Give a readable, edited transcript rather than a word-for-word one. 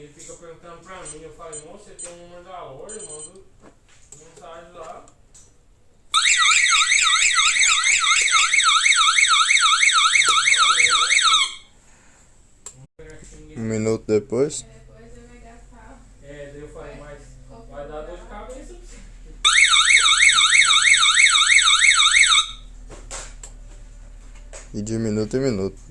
ele fica perguntando pra mim, eu falei, moço, você tem um número da loja, eu mando mensagem lá. Um minuto depois. Depois ele vai gastar. Daí eu falei, mas vai dar dor de cabeça. E de minuto em minuto.